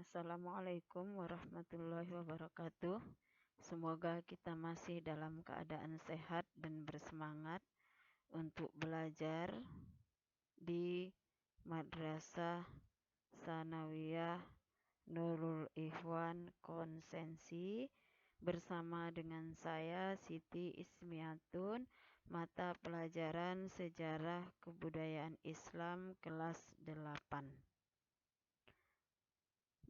Assalamualaikum warahmatullahi wabarakatuh. Semoga kita masih dalam keadaan sehat dan bersemangat untuk belajar di Madrasah Sanawiyah Nurul Ikhwan Konsensi bersama dengan saya Siti Ismiatun, mata pelajaran Sejarah Kebudayaan Islam kelas 8.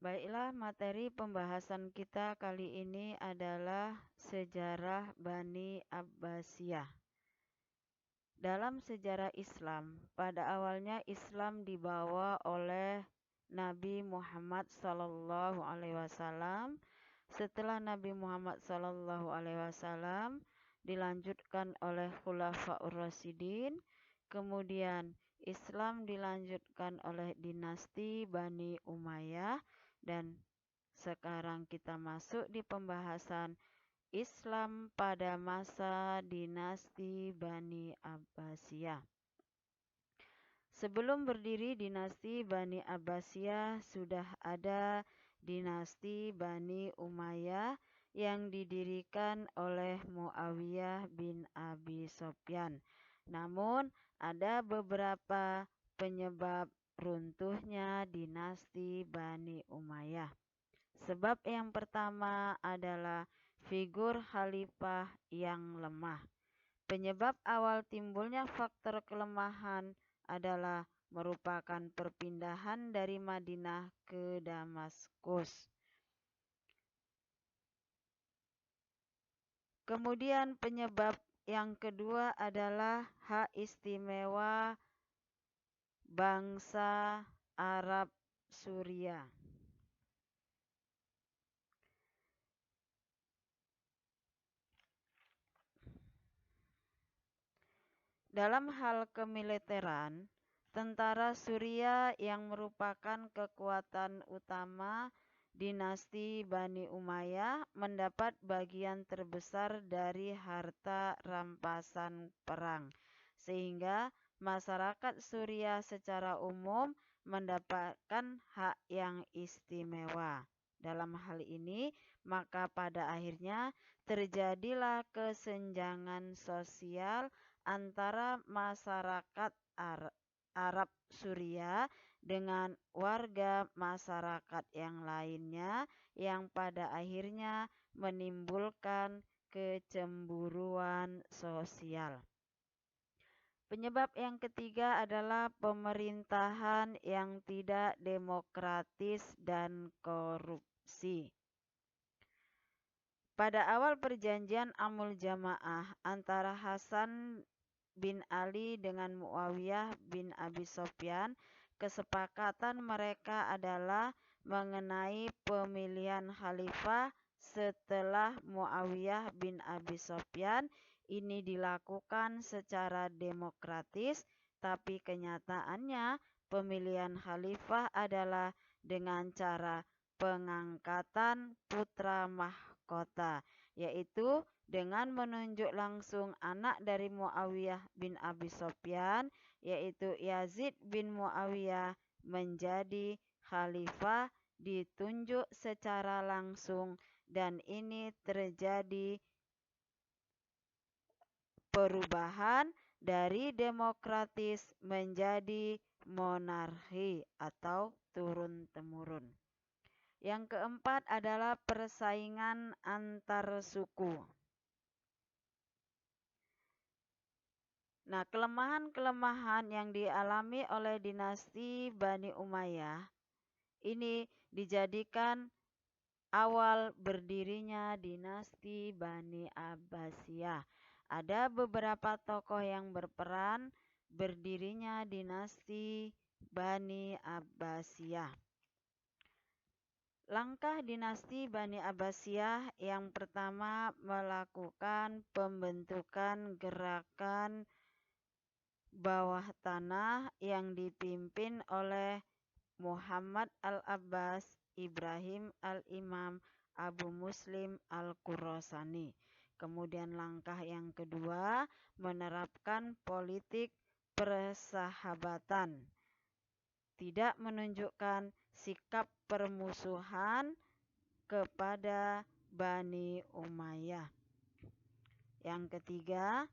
Baiklah, materi pembahasan kita kali ini adalah sejarah Bani Abbasiyah. Dalam sejarah Islam, pada awalnya Islam dibawa oleh Nabi Muhammad SAW. Setelah Nabi Muhammad SAW dilanjutkan oleh Khulafaur Rasyidin, kemudian Islam dilanjutkan oleh dinasti Bani Umayyah, dan sekarang kita masuk di pembahasan Islam pada masa dinasti Bani Abbasiyah. Sebelum berdiri dinasti Bani Abbasiyah, sudah ada dinasti Bani Umayyah yang didirikan oleh Muawiyah bin Abi Sufyan. Namun, ada beberapa penyebab runtuhnya dinasti Bani Umayyah. Sebab yang pertama adalah figur khalifah yang lemah. Penyebab awal timbulnya faktor kelemahan adalah merupakan perpindahan dari Madinah ke Damaskus. Kemudian penyebab yang kedua adalah hak istimewa bangsa Arab Suria. Dalam hal kemiliteran, tentara Suria yang merupakan kekuatan utama dinasti Bani Umayyah mendapat bagian terbesar dari harta rampasan perang, sehingga masyarakat Suria secara umum mendapatkan hak yang istimewa. Dalam hal ini, maka pada akhirnya terjadilah kesenjangan sosial antara masyarakat Arab Suria dengan warga masyarakat yang lainnya, yang pada akhirnya menimbulkan kecemburuan sosial. Penyebab yang ketiga adalah pemerintahan yang tidak demokratis dan korupsi. Pada awal perjanjian Amul Jamaah antara Hasan bin Ali dengan Muawiyah bin Abi Sufyan, kesepakatan mereka adalah mengenai pemilihan khalifah setelah Muawiyah bin Abi Sufyan. Ini dilakukan secara demokratis, tapi kenyataannya pemilihan khalifah adalah dengan cara pengangkatan putra mahkota, yaitu dengan menunjuk langsung anak dari Muawiyah bin Abi Sufyan, yaitu Yazid bin Muawiyah, menjadi khalifah, ditunjuk secara langsung, dan ini terjadi perubahan dari demokratis menjadi monarki atau turun-temurun. Yang keempat adalah persaingan antar suku. Nah, kelemahan-kelemahan yang dialami oleh dinasti Bani Umayyah ini dijadikan awal berdirinya dinasti Bani Abbasiyah. Ada beberapa tokoh yang berperan berdirinya dinasti Bani Abbasiyah. Langkah dinasti Bani Abbasiyah yang pertama melakukan pembentukan gerakan bawah tanah yang dipimpin oleh Muhammad al-Abbas, Ibrahim al-Imam, Abu Muslim al-Khurasani. Kemudian langkah yang kedua menerapkan politik persahabatan, tidak menunjukkan sikap permusuhan kepada Bani Umayyah. Yang ketiga,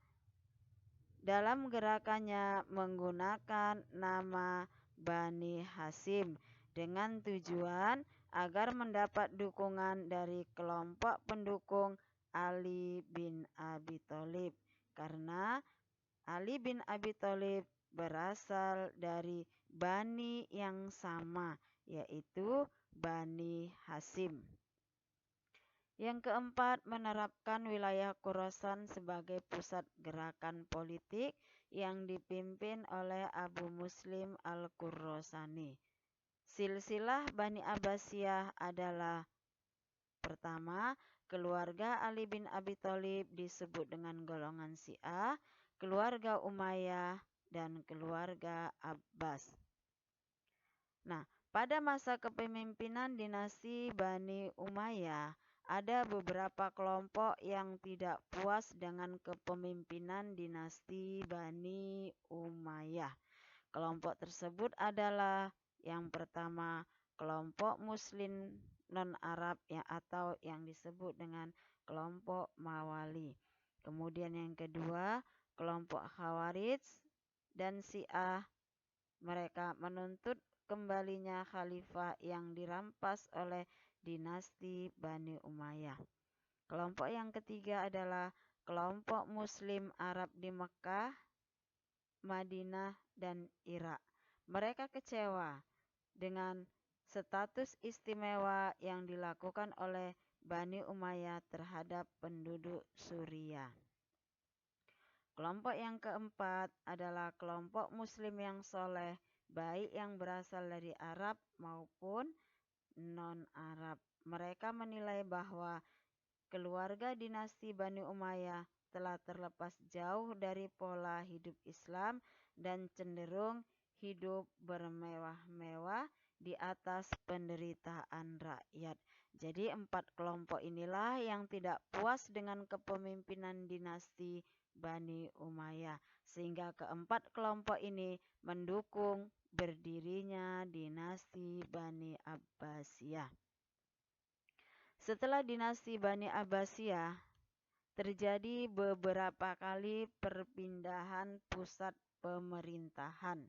dalam gerakannya menggunakan nama Bani Hasyim dengan tujuan agar mendapat dukungan dari kelompok pendukung Ali bin Abi Thalib, karena Ali bin Abi Thalib berasal dari Bani yang sama, yaitu Bani Hasyim. Yang keempat, menerapkan wilayah Khurasan sebagai pusat gerakan politik yang dipimpin oleh Abu Muslim Al-Khurasani. Silsilah Bani Abbasiyah adalah: pertama, keluarga Ali bin Abi Thalib disebut dengan golongan Syiah, keluarga Umayyah, dan keluarga Abbas. Nah, pada masa kepemimpinan dinasti Bani Umayyah, ada beberapa kelompok yang tidak puas dengan kepemimpinan dinasti Bani Umayyah. Kelompok tersebut adalah: yang pertama, kelompok Muslim non-Arab atau yang disebut dengan kelompok Mawali. Kemudian yang kedua, kelompok Khawarij dan Syiah. Mereka menuntut kembalinya khalifah yang dirampas oleh dinasti Bani Umayyah. Kelompok yang ketiga adalah kelompok Muslim Arab di Mekah, Madinah, dan Irak. Mereka kecewa dengan status istimewa yang dilakukan oleh Bani Umayyah terhadap penduduk Suriah. Kelompok yang keempat adalah kelompok Muslim yang soleh, baik yang berasal dari Arab maupun non-Arab. Mereka menilai bahwa keluarga dinasti Bani Umayyah telah terlepas jauh dari pola hidup Islam dan cenderung hidup bermewah-mewah di atas penderitaan rakyat. Jadi 4 kelompok inilah yang tidak puas dengan kepemimpinan dinasti Bani Umayyah, sehingga keempat kelompok ini mendukung berdirinya dinasti Bani Abbasiyah. Setelah dinasti Bani Abbasiyah, terjadi beberapa kali perpindahan pusat pemerintahan.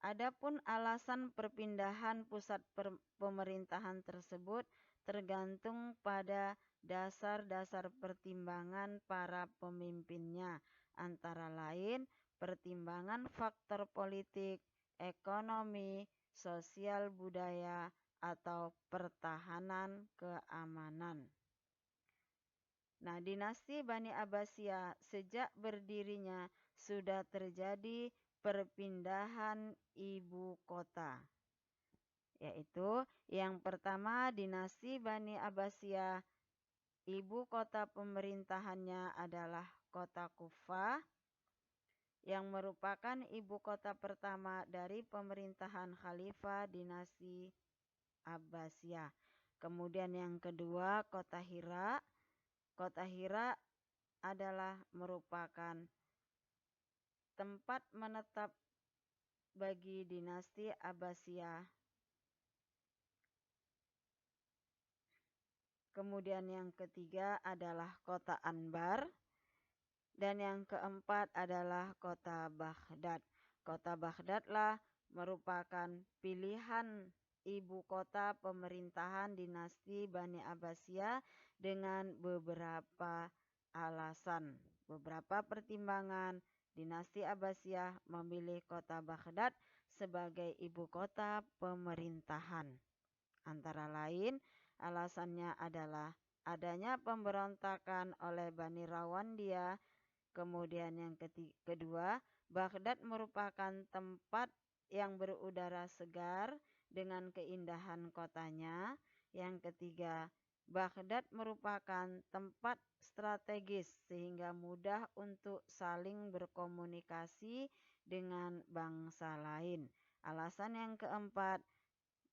Adapun alasan perpindahan pusat pemerintahan tersebut tergantung pada dasar-dasar pertimbangan para pemimpinnya, antara lain pertimbangan faktor politik, ekonomi, sosial budaya, atau pertahanan keamanan. Nah, dinasti Bani Abbasiyah sejak berdirinya sudah terjadi perpindahan ibu kota, yaitu yang pertama, dinasti Bani Abbasiyah, ibu kota pemerintahannya adalah kota Kufah, yang merupakan ibu kota pertama dari pemerintahan Khalifah dinasti Abbasiyah. Kemudian yang kedua, kota Hira. Kota Hira adalah merupakan tempat menetap bagi dinasti Abbasiyah. Kemudian yang ketiga adalah kota Anbar. Dan yang keempat adalah kota Baghdad. Kota Baghdadlah merupakan pilihan ibu kota pemerintahan dinasti Bani Abbasiyah dengan beberapa alasan, beberapa pertimbangan. Dinasti Abbasiyah memilih kota Baghdad sebagai ibu kota pemerintahan. Antara lain, alasannya adalah adanya pemberontakan oleh Bani Rawandiyah. Kemudian yang kedua, Baghdad merupakan tempat yang berudara segar dengan keindahan kotanya. Yang ketiga, Baghdad merupakan tempat strategis sehingga mudah untuk saling berkomunikasi dengan bangsa lain. Alasan yang keempat,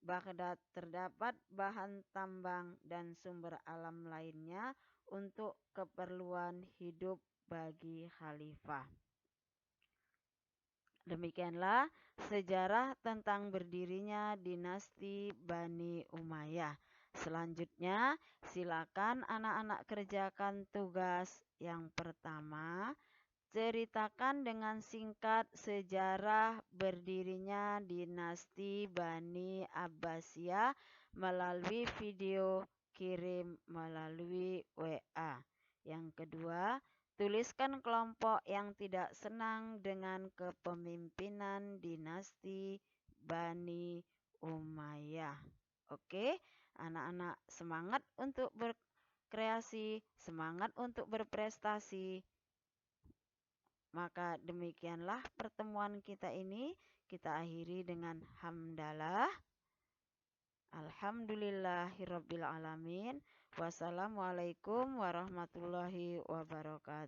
Baghdad terdapat bahan tambang dan sumber alam lainnya untuk keperluan hidup bagi khalifah. Demikianlah sejarah tentang berdirinya dinasti Bani Umayyah. Selanjutnya, silakan anak-anak kerjakan tugas yang pertama. Ceritakan dengan singkat sejarah berdirinya dinasti Bani Abbasiyah melalui video kirim melalui WA. Yang kedua, tuliskan kelompok yang tidak senang dengan kepemimpinan dinasti Bani Umayyah. Oke, anak-anak semangat untuk berkreasi, semangat untuk berprestasi. Maka demikianlah pertemuan kita ini. Kita akhiri dengan hamdalah. Alhamdulillahirabbil alamin. Wassalamualaikum warahmatullahi wabarakatuh.